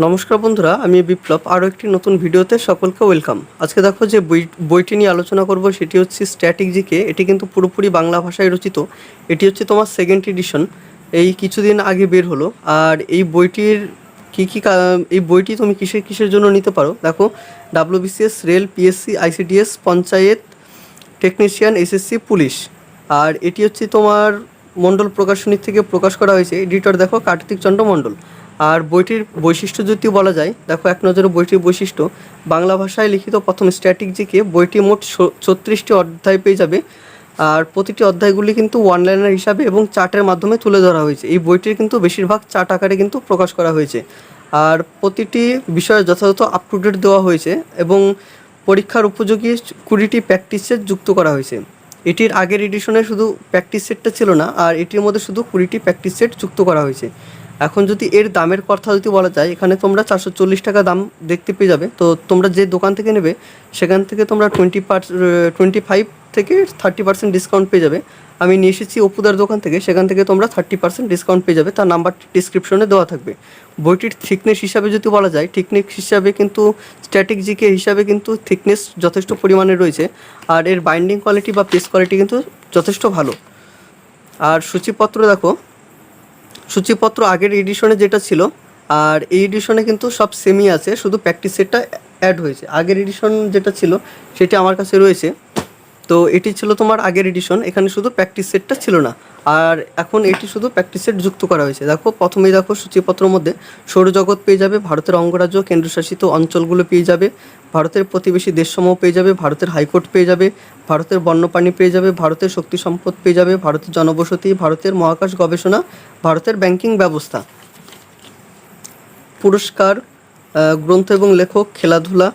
নমস্কার বন্ধুরা, আমি বিপ্লব। আরও একটি নতুন ভিডিওতে সকলকে ওয়েলকাম। আজকে দেখো যে বইটি নিয়ে আলোচনা করব সেটি হচ্ছে স্ট্যাটিক জিকে। এটি কিন্তু পুরোপুরি বাংলা ভাষায় রচিত। এটি হচ্ছে তোমার সেকেন্ড এডিশন, এই কিছুদিন আগে বের হলো। আর এই বইটির এই বইটি তুমি কিসের জন্য নিতে পারো দেখো। WBCS, rail, PSC, ICDS, panchayat, technician, SSC, police. আর এটি হচ্ছে তোমার মণ্ডল প্রকাশনী থেকে প্রকাশ করা হয়েছে। এডিটর দেখো কার্তিক চন্দ্র মণ্ডল। আর বইটির বৈশিষ্ট্য যদি বলা যায়, দেখো এক নজরে বইটির বৈশিষ্ট্য: বাংলা ভাষায় লিখিত প্রথম স্ট্যাটিক জিকে। বইটি মোট 36টি অধ্যায় পেয়ে যাবে। আর প্রতিটি অধ্যায়গুলি কিন্তু ওয়ানলাইনার হিসাবে এবং চার্টের মাধ্যমে তুলে ধরা হয়েছে। এই বইটির কিন্তু বেশিরভাগ চার্ট আকারে কিন্তু প্রকাশ করা হয়েছে। আর প্রতিটি বিষয়ে যথাযথ আপ টু ডেট দেওয়া হয়েছে এবং পরীক্ষার উপযোগী 20টি প্র্যাকটিস সেট যুক্ত করা হয়েছে। এটির আগের এডিশনে শুধু প্র্যাকটিস সেটটা ছিল না, আর এটির মধ্যে শুধু 20টি প্র্যাকটিস সেট যুক্ত করা হয়েছে। এখন যদি এর দামের কথা যদি বলা যায়, এখানে তোমরা 440 টাকা দাম দেখতে পেয়ে যাবে। তো তোমরা যে দোকান থেকে নেবে সেখান থেকে তোমরা 25 থেকে 30% ডিসকাউন্ট পেয়ে যাবে। আমি নিয়ে এসেছি অপুদার দোকান থেকে, সেখান থেকে তোমরা 30% ডিসকাউন্ট পেয়ে যাবে। তার নাম্বারটি ডিসক্রিপশনে দেওয়া থাকবে। বইটির থিকনেস হিসাবে যদি বলা যায়, থিকনেস হিসাবে কিন্তু স্ট্যাটিক জিকে হিসাবে কিন্তু থিকনেস যথেষ্ট পরিমাণে রয়েছে। আর এর বাইন্ডিং কোয়ালিটি বা পেজ কোয়ালিটি কিন্তু যথেষ্ট ভালো। আর সূচিপত্র দেখো, সূচিপত্র আগের এডিশনে যেটা ছিল আর এই এডিশনে কিন্তু সব সেমই আছে, শুধু প্র্যাকটিস সেটটা অ্যাড হয়েছে। আগের এডিশন যেটা ছিল সেটি আমার কাছে রয়েছে। তো এটি ছিল তোমার আগের এডিশন, এখানে শুধু প্র্যাকটিস সেটটা ছিল না। আর এখন এটি শুধু প্র্যাকটিস সেট যুক্ত করা হয়েছে। দেখো প্রথমেই দেখো সূচিপত্রের মধ্যে সৌরজগৎ পেয়ে যাবে, ভারতের অঙ্গরাজ্য কেন্দ্রশাসিত অঞ্চলগুলো পেয়ে যাবে, ভারতের প্রতিবেশী দেশসমূহ পেয়ে যাবে, ভারতের হাইকোর্ট পেয়ে যাবে, ভারতের বন্যপ্রাণী পেয়ে যাবে, ভারতের শক্তি সম্পদ পেয়ে যাবে, ভারতের জনবসতি, ভারতের মহাকাশ গবেষণা, ভারতের ব্যাংকিং ব্যবস্থা, পুরস্কার, গ্রন্থ এবং লেখক, খেলাধুলা।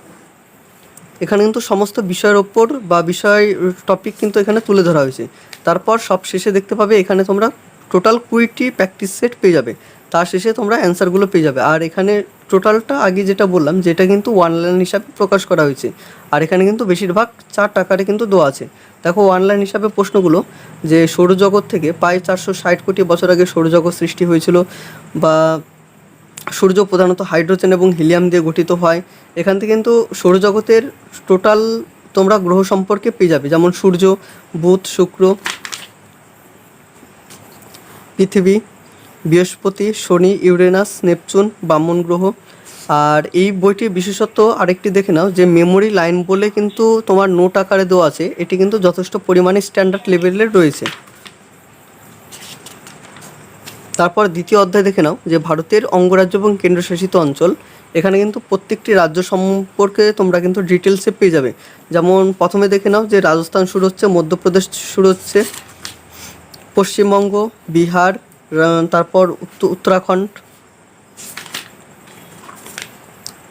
এখানে কিন্তু সমস্ত বিষয়ের ওপর বা বিষয় টপিক কিন্তু এখানে তুলে ধরা হয়েছে। তারপর সব শেষে দেখতে পাবে এখানে তোমরা টোটাল 20টি প্র্যাকটিস সেট পেয়ে যাবে। তার শেষে তোমরা অ্যান্সারগুলো পেয়ে যাবে। আর এখানে টোটালটা আগে যেটা বললাম, যেটা কিন্তু অনলাইন হিসাবে প্রকাশ করা হয়েছে। আর এখানে কিন্তু বেশিরভাগ চার্ট আকারে কিন্তু দেওয়া আছে। দেখো অনলাইন হিসাবে প্রশ্নগুলো, যে সৌরজগৎ থেকে প্রায় 460 কোটি বছর আগে সৌরজগৎ সৃষ্টি হয়েছিল, বা সূর্য প্রধানত হাইড্রোজেন এবং হিলিয়াম দিয়ে গঠিত হয়। এখান থেকে কিন্তু সৌরজগতের টোটাল তোমরা গ্রহ সম্পর্কে পেয়ে যাবে, যেমন সূর্য, বুধ, শুক্র, পৃথিবী, বৃহস্পতি, শনি, ইউরেনাস, নেপচুন, বামন গ্রহ। আর এই বইটির বিশেষত্ব আরেকটি দেখে নাও, যে মেমোরি লাইন বলে কিন্তু তোমার নোট আকারে দেওয়া আছে। এটি কিন্তু যথেষ্ট পরিমাণে স্ট্যান্ডার্ড লেভেলের রয়েছে। তারপর দ্বিতীয় অধ্যায় দেখে নাও, যে ভারতের অঙ্গরাজ্য এবং কেন্দ্রশাসিত অঞ্চল। এখানে কিন্তু প্রত্যেকটি রাজ্য সম্পর্কে তোমরা কিন্তু ডিটেলসে পেয়ে যাবে। যেমন প্রথমে দেখে নাও যে রাজস্থান শুরু হচ্ছে, মধ্যপ্রদেশ শুরু হচ্ছে, পশ্চিমবঙ্গ, বিহার, তারপর উত্তরাখণ্ড।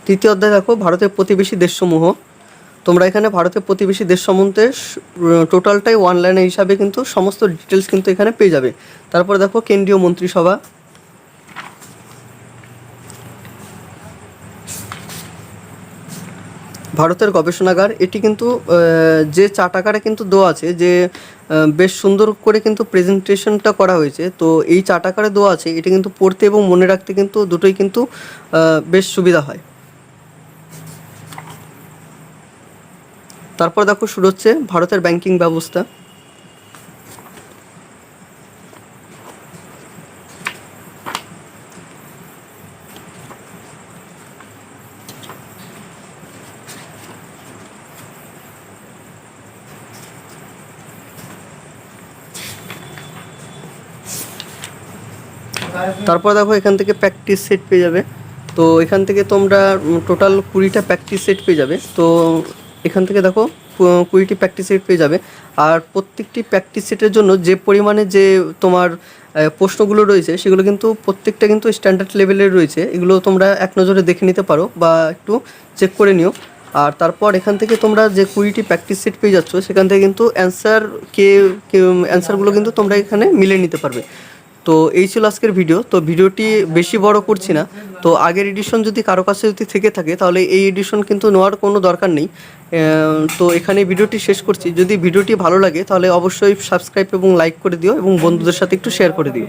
তৃতীয় অধ্যায় দেখো ভারতের প্রতিবেশী দেশসমূহ। তোমরা এখানে ভারতের প্রতিবেশী দেশ সম্বন্ধে টোটালটাই অনলাইনে হিসাবে কিন্তু সমস্ত ডিটেলস কিন্তু এখানে পেয়ে যাবে। তারপরে দেখো কেন্দ্রীয় মন্ত্রিসভা, ভারতের গবেষণাগার। এটি কিন্তু যে চার্ট আকারে কিন্তু দেওয়া আছে, যে বেশ সুন্দর করে কিন্তু প্রেজেন্টেশনটা করা হয়েছে। তো এই চার্ট আকারে দেওয়া আছে, এটি কিন্তু পড়তে এবং মনে রাখতে কিন্তু দুটোই কিন্তু বেশ সুবিধা হয়। তারপর দেখো শুরু হচ্ছে ভারতের ব্যাংকিং ব্যবস্থা। তারপর দেখো এখান থেকে প্র্যাকটিস সেট পেয়ে যাবে। তো এখান থেকে তোমরা টোটাল 20টা প্র্যাকটিস সেট পেয়ে যাবে। তো এখান থেকে দেখো 20টি প্র্যাকটিস সেট পেয়ে যাবে। আর প্রত্যেকটি প্র্যাকটিস সেটের জন্য যে পরিমাণে যে তোমার প্রশ্নগুলো রয়েছে, সেগুলো কিন্তু প্রত্যেকটা কিন্তু স্ট্যান্ডার্ড লেভেলের রয়েছে। এগুলো তোমরা এক নজরে দেখে নিতে পারো বা একটু চেক করে নিও। আর তারপর এখান থেকে তোমরা যে 20টি প্র্যাকটিস সেট পেয়ে যাচ্ছ, সেখান থেকে কিন্তু অ্যান্সারগুলো কিন্তু তোমরা এখানে মিলিয়ে নিতে পারবে। তো এই ছিল আজকের ভিডিও। তো ভিডিওটি বেশি বড় করছি না। তো আগের এডিশন যদি কারো কাছে যদি থেকে থাকে, তাহলে এই এডিশন কিন্তু নেওয়ার কোনো দরকার নেই। তো এখানে ভিডিওটি শেষ করছি। যদি ভিডিওটি ভালো লাগে তাহলে অবশ্যই সাবস্ক্রাইব এবং লাইক করে দিও এবং বন্ধুদের সাথে একটু শেয়ার করে দিও।